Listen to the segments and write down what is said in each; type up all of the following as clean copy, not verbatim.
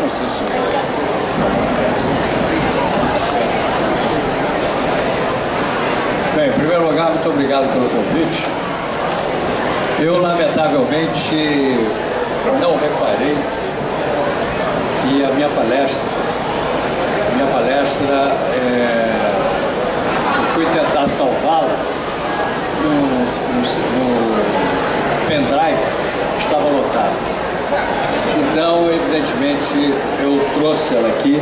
Não sei se... Bem, em primeiro lugar, muito obrigado pelo convite. Eu, lamentavelmente, não reparei que a minha palestra, eu fui tentar salvá-la no pendrive, estava lotado. Então, evidentemente, eu trouxe ela aqui.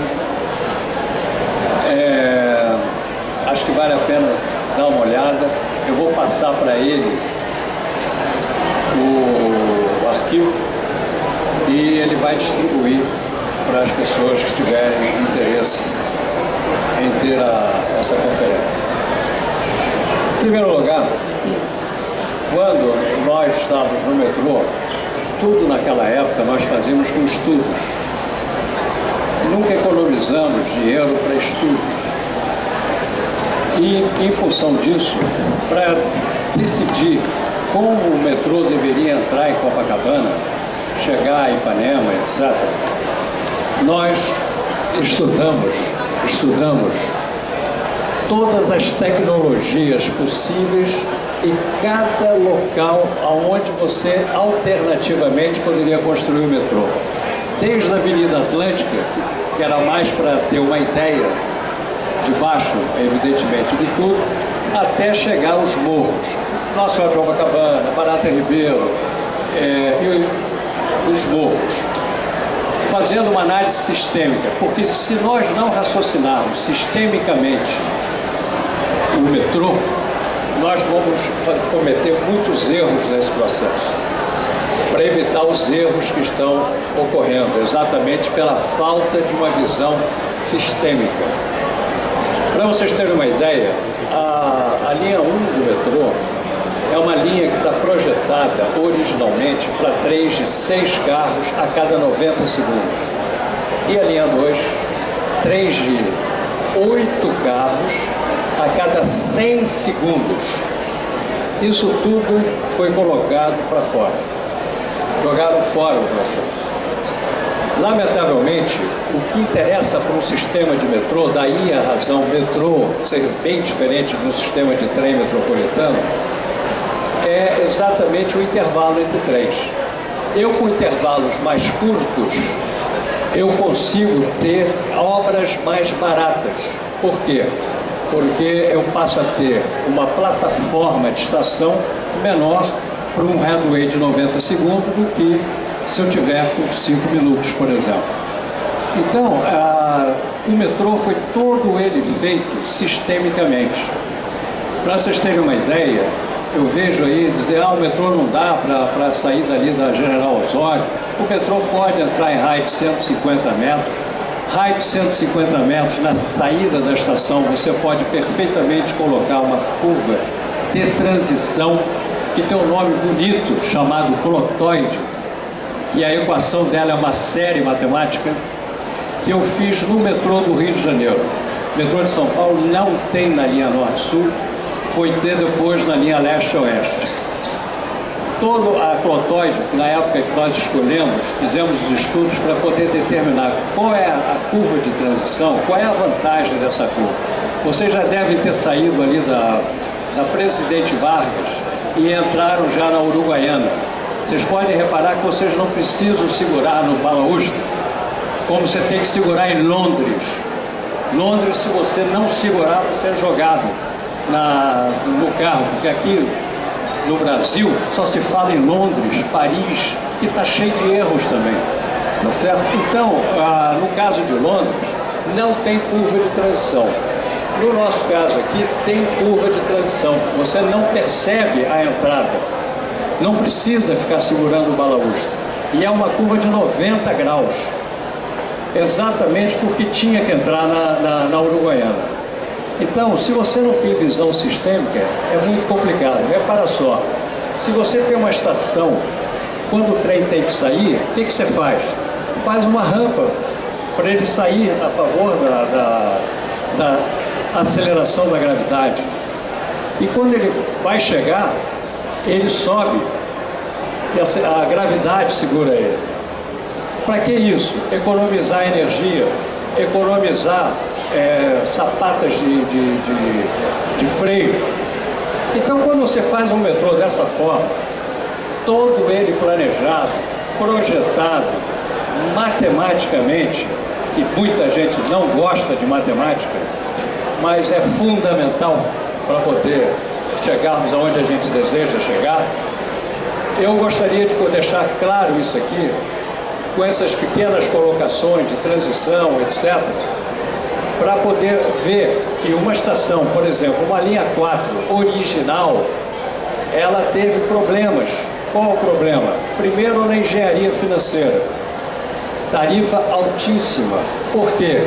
Acho que vale a pena dar uma olhada. Eu vou passar para ele o arquivo e ele vai distribuir para as pessoas que tiverem interesse em ter essa conferência. Em primeiro lugar, quando nós estávamos no metrô, tudo naquela época nós fazíamos com estudos. Nunca economizamos dinheiro para estudos. E, em função disso, para decidir como o metrô deveria entrar em Copacabana, chegar a Ipanema, etc., nós estudamos todas as tecnologias possíveis e cada local onde você alternativamente poderia construir o metrô. Desde a Avenida Atlântica, que era mais para ter uma ideia debaixo, evidentemente, de tudo, até chegar aos morros. Nossa Senhora de Copacabana, Barata Ribeiro e os morros. Fazendo uma análise sistêmica, porque se nós não raciocinarmos sistemicamente o metrô, nós vamos cometer muitos erros nesse processo, para evitar os erros que estão ocorrendo, exatamente pela falta de uma visão sistêmica. Para vocês terem uma ideia, a linha 1 do metrô é uma linha que está projetada originalmente para trens de 6 carros a cada 90 segundos. E a linha 2, trens de 8 carros a cada 100 segundos. Isso tudo foi colocado para fora. Jogaram fora o processo. Lamentavelmente, o que interessa para um sistema de metrô, daí a razão metrô ser bem diferente de um sistema de trem metropolitano, é exatamente o intervalo entre trens. Eu, com intervalos mais curtos, eu consigo ter obras mais baratas. Por quê? Porque eu passo a ter uma plataforma de estação menor para um headway de 90 segundos do que se eu tiver com 5 minutos, por exemplo. Então, o metrô foi todo ele feito sistemicamente. Para vocês terem uma ideia, eu vejo aí dizer, o metrô não dá para sair dali da General Osório. O metrô pode entrar em raio de 150 metros. Raio de 150 metros, na saída da estação, você pode perfeitamente colocar uma curva de transição, que tem um nome bonito, chamado clotoide, que a equação dela é uma série matemática, que eu fiz no metrô do Rio de Janeiro. O metrô de São Paulo não tem na linha Norte-Sul, foi ter depois na linha Leste-Oeste. Todo a clotoide, na época que nós escolhemos, fizemos os estudos para poder determinar qual é a curva de transição, qual é a vantagem dessa curva. Vocês já devem ter saído ali da Presidente Vargas e entraram já na Uruguaiana. Vocês podem reparar que vocês não precisam segurar no balaústre, como você tem que segurar em Londres. Londres, se você não segurar, você é jogado no carro, porque aqui no Brasil só se fala em Londres, Paris, que está cheio de erros também, tá certo? Então, no caso de Londres, não tem curva de transição. No nosso caso aqui, tem curva de transição. Você não percebe a entrada, não precisa ficar segurando o balaústre. E é uma curva de 90 graus, exatamente porque tinha que entrar na Uruguaiana. Então, se você não tem visão sistêmica, é muito complicado. Repara só, se você tem uma estação, quando o trem tem que sair, o que você faz? Faz uma rampa para ele sair a favor da aceleração da gravidade. E quando ele vai chegar, ele sobe, e a gravidade segura ele. Para que isso? Economizar energia, economizar sapatas de freio. Então, quando você faz um metrô dessa forma, todo ele planejado, projetado, matematicamente, que muita gente não gosta de matemática, mas é fundamental para poder chegarmos aonde a gente deseja chegar, eu gostaria de deixar claro isso aqui, com essas pequenas colocações de transição, etc., para poder ver que uma estação, por exemplo, uma linha 4 original, ela teve problemas. Qual o problema? Primeiro, na engenharia financeira. Tarifa altíssima. Por quê?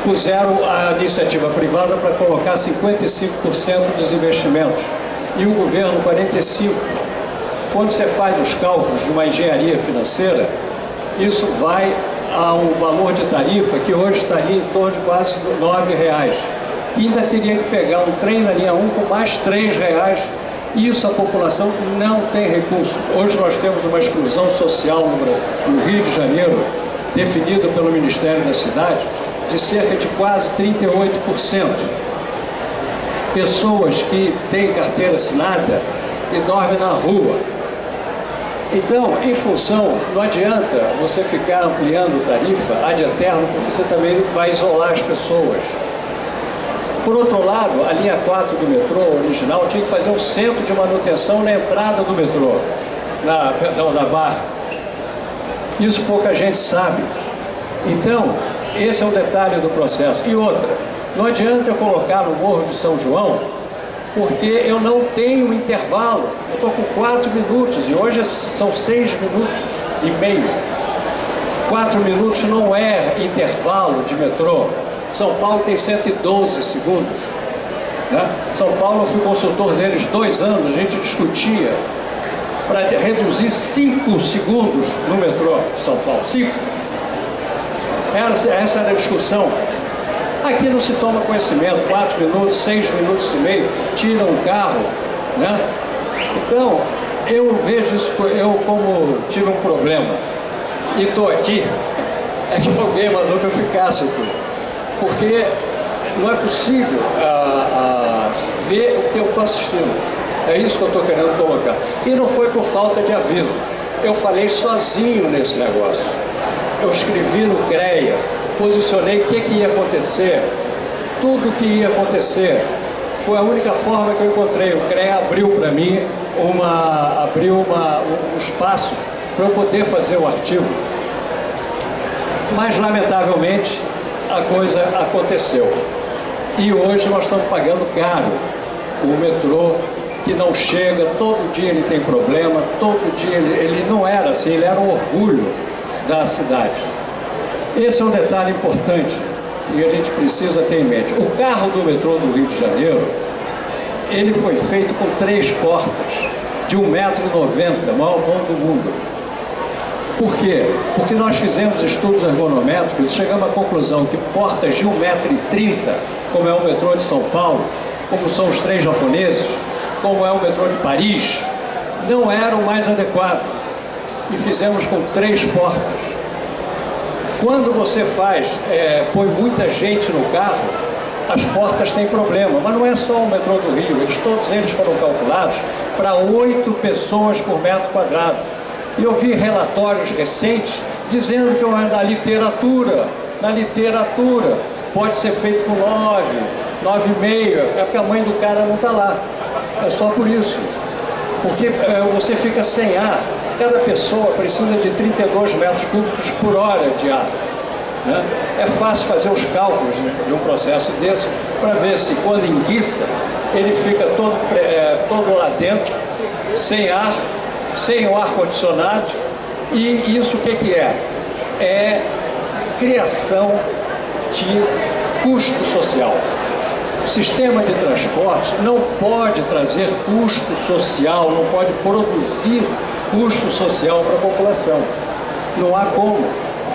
Puseram a iniciativa privada para colocar 55% dos investimentos e o governo 45%. Quando você faz os cálculos de uma engenharia financeira, isso vai a um valor de tarifa que hoje estaria em torno de quase R$9, que ainda teria que pegar um trem na linha 1 com mais R$3. Isso a população não tem recursos. Hoje nós temos uma exclusão social no Rio de Janeiro, definida pelo Ministério da Cidade, de cerca de quase 38%. Pessoas que têm carteira assinada e dormem na rua. Então, em função, não adianta você ficar ampliando tarifa ad eterno, porque você também vai isolar as pessoas. Por outro lado, a linha 4 do metrô original tinha que fazer um centro de manutenção na entrada do metrô, da Barra. Isso pouca gente sabe. Então, esse é o detalhe do processo. E outra, não adianta eu colocar no Morro de São João, porque eu não tenho intervalo. Eu estou com 4 minutos e hoje são 6 minutos e meio. 4 minutos não é intervalo de metrô. São Paulo tem 112 segundos. Né? São Paulo, eu fui consultor deles 2 anos, a gente discutia para reduzir 5 segundos no metrô de São Paulo. 5. Essa era a discussão. Aqui não se toma conhecimento, 4 minutos, 6 minutos e meio, tiram o carro, né? Então, eu vejo isso, eu como tive um problema e estou aqui, é que alguém mandou que eu ficasse aqui, porque não é possível ver o que eu estou assistindo. É isso que eu estou querendo colocar. E não foi por falta de aviso. Eu falei sozinho nesse negócio. Eu escrevi no CREA, posicionei o que ia acontecer, tudo o que ia acontecer. Foi a única forma que eu encontrei. O CREA abriu para mim um espaço para eu poder fazer o artigo. Mas, lamentavelmente, a coisa aconteceu. E hoje nós estamos pagando caro o metrô, que não chega, todo dia ele tem problema, todo dia ele não era assim, ele era um orgulho da cidade. Esse é um detalhe importante e a gente precisa ter em mente. O carro do metrô do Rio de Janeiro, ele foi feito com 3 portas de 1,90 m, maior vão do mundo. Por quê? Porque nós fizemos estudos ergonométricos e chegamos à conclusão que portas de 1,30 m, como é o metrô de São Paulo, como são os trens japoneses, como é o metrô de Paris, não eram mais adequados. E fizemos com 3 portas. Quando você põe muita gente no carro, as portas têm problema. Mas não é só o metrô do Rio, todos eles foram calculados para 8 pessoas por metro quadrado. E eu vi relatórios recentes dizendo que na literatura pode ser feito com 9, 9,5, é porque a mãe do cara não está lá. É só por isso. Porque você fica sem ar. Cada pessoa precisa de 32 metros cúbicos por hora de ar. Né? É fácil fazer os cálculos de um processo desse para ver se quando enguiça, ele fica todo lá dentro, sem ar, sem o ar-condicionado. E isso o que é? É criação de custo social. O sistema de transporte não pode trazer custo social, não pode produzir custo social para a população. Não há como.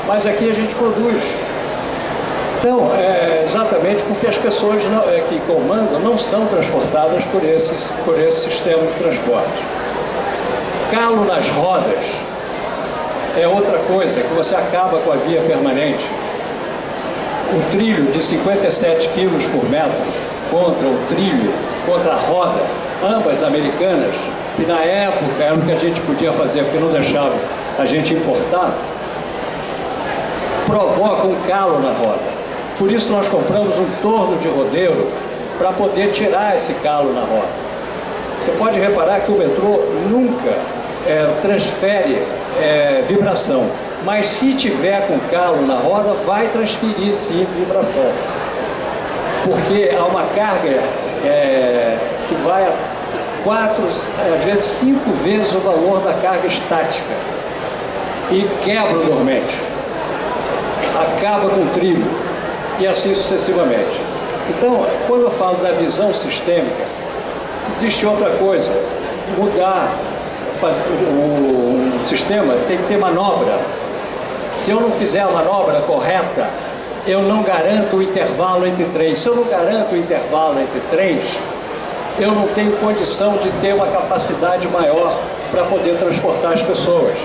Mas aqui a gente produz. Então, exatamente porque as pessoas que comandam não são transportadas por esse sistema de transporte. Calo nas rodas. é outra coisa, que você acaba com a via permanente. O trilho de 57 quilos por metro contra o trilho, contra a roda, ambas americanas, que na época era o que a gente podia fazer, porque não deixava a gente importar, provoca um calo na roda. Por isso nós compramos um torno de rodeiro para poder tirar esse calo na roda. Você pode reparar que o metrô nunca transfere vibração, mas se tiver com calo na roda, vai transferir sim vibração. Porque há uma carga que vai a 4, às vezes 5 vezes o valor da carga estática e quebra o dormente, acaba com o trilho e assim sucessivamente. Então, quando eu falo da visão sistêmica, existe outra coisa: mudar o sistema tem que ter manobra. Se eu não fizer a manobra correta, eu não garanto o intervalo entre trens. Se eu não garanto o intervalo entre trens, eu não tenho condição de ter uma capacidade maior para poder transportar as pessoas.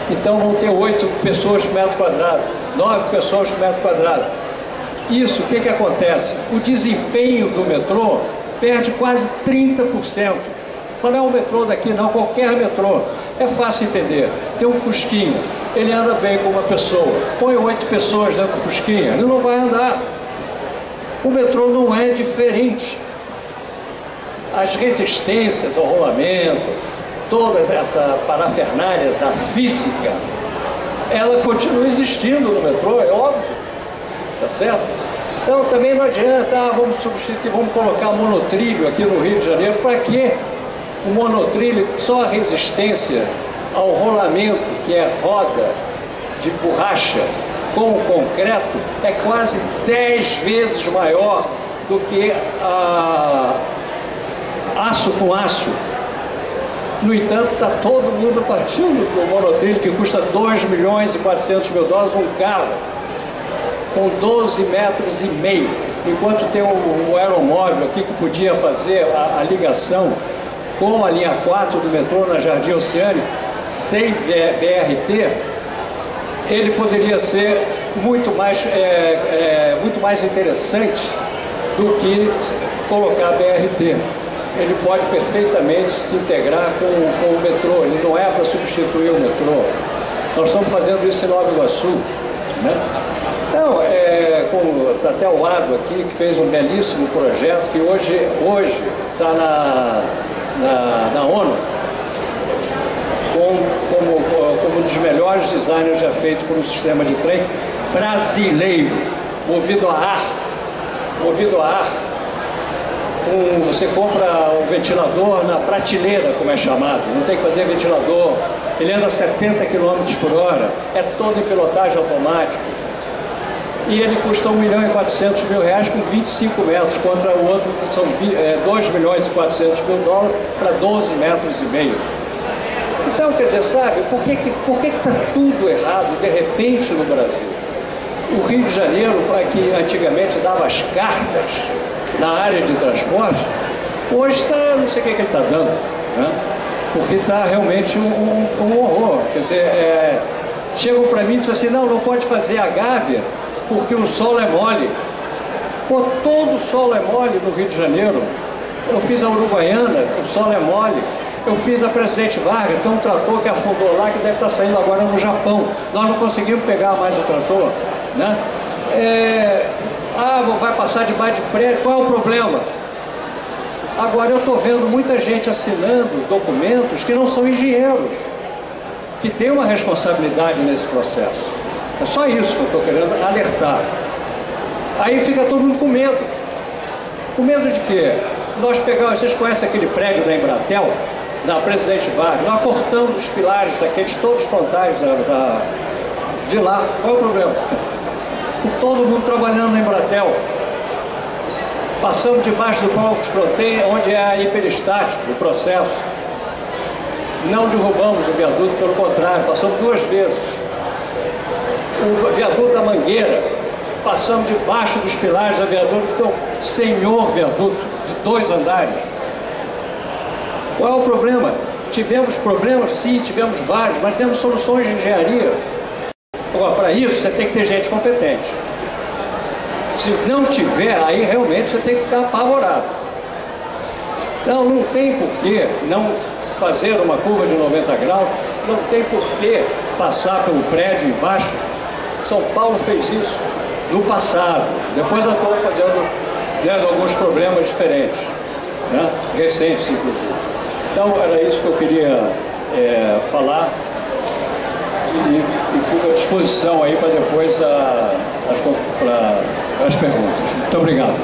Então vão ter 8 pessoas por metro quadrado, 9 pessoas por metro quadrado. Isso, o que acontece? O desempenho do metrô perde quase 30%. Mas não é o metrô daqui não, qualquer metrô. É fácil entender. Tem um Fusquinha, ele anda bem com uma pessoa. Põe 8 pessoas dentro do Fusquinha, ele não vai andar. O metrô não é diferente. As resistências ao rolamento, toda essa parafernália da física, ela continua existindo no metrô, é óbvio, tá certo? Então também não adianta, vamos substituir, vamos colocar monotrilho aqui no Rio de Janeiro. Para quê? O monotrilho, só a resistência ao rolamento, que é roda de borracha com o concreto, é quase 10 vezes maior do que aço com aço. No entanto, está todo mundo partindo do monotrilho, que custa 2 milhões e 400 mil dólares um carro, com 12 metros e meio, enquanto tem o aeromóvel aqui que podia fazer a ligação com a linha 4 do metrô na Jardim Oceânico, sem BRT, ele poderia ser muito mais interessante do que colocar BRT. Ele pode perfeitamente se integrar com o metrô, ele não é para substituir o metrô. Nós estamos fazendo isso em Nova Iguaçu, né? Então, está até o Ado aqui, que fez um belíssimo projeto, que hoje está na ONU, como um dos melhores designers já feito por um sistema de trem brasileiro, movido a ar. Você compra um ventilador na prateleira, como é chamado, não tem que fazer ventilador, ele anda a 70 km por hora, é todo em pilotagem automática, e ele custa 1 milhão e 400 mil reais com 25 metros, contra o outro que são 2 milhões e 400 mil dólares para 12 metros e meio. Então, quer dizer, sabe, por que está tudo errado de repente no Brasil? O Rio de Janeiro, que antigamente dava as cartas na área de transporte, hoje está, não sei o que ele está dando, né? Porque está realmente um horror. Quer dizer, chegam para mim e dizem assim, não pode fazer a Gávea porque o solo é mole. Pô, todo o solo é mole no Rio de Janeiro. Eu fiz a Uruguaiana, o solo é mole. Eu fiz a Presidente Vargas, tem um trator que afundou lá, que deve estar saindo agora no Japão. Nós não conseguimos pegar mais o trator, né? Vai passar debaixo de prédio, qual é o problema? Agora eu estou vendo muita gente assinando documentos que não são engenheiros, que tem uma responsabilidade nesse processo. É só isso que eu estou querendo alertar. Aí fica todo mundo com medo. Com medo de quê? Vocês conhecem aquele prédio da Embratel, da Presidente Vargas, nós cortamos os pilares daqueles todos frontais de lá. Qual é o problema? Todo mundo trabalhando na Embratel. Passamos debaixo do palco de fronteira, onde é hiperestático o processo. Não derrubamos o viaduto, pelo contrário, passamos 2 vezes. O viaduto da Mangueira, passamos debaixo dos pilares do viaduto, que é um senhor viaduto de 2 andares. Qual é o problema? tivemos problemas? Sim, tivemos vários, mas temos soluções de engenharia. Para isso, você tem que ter gente competente. Se não tiver, aí realmente você tem que ficar apavorado. Então, não tem por que não fazer uma curva de 90 graus, não tem por que passar pelo prédio embaixo. São Paulo fez isso no passado. Depois acabou tendo alguns problemas diferentes, né? Recentes, inclusive. Então, era isso que eu queria falar. E fico à disposição aí para depois as perguntas. Muito obrigado.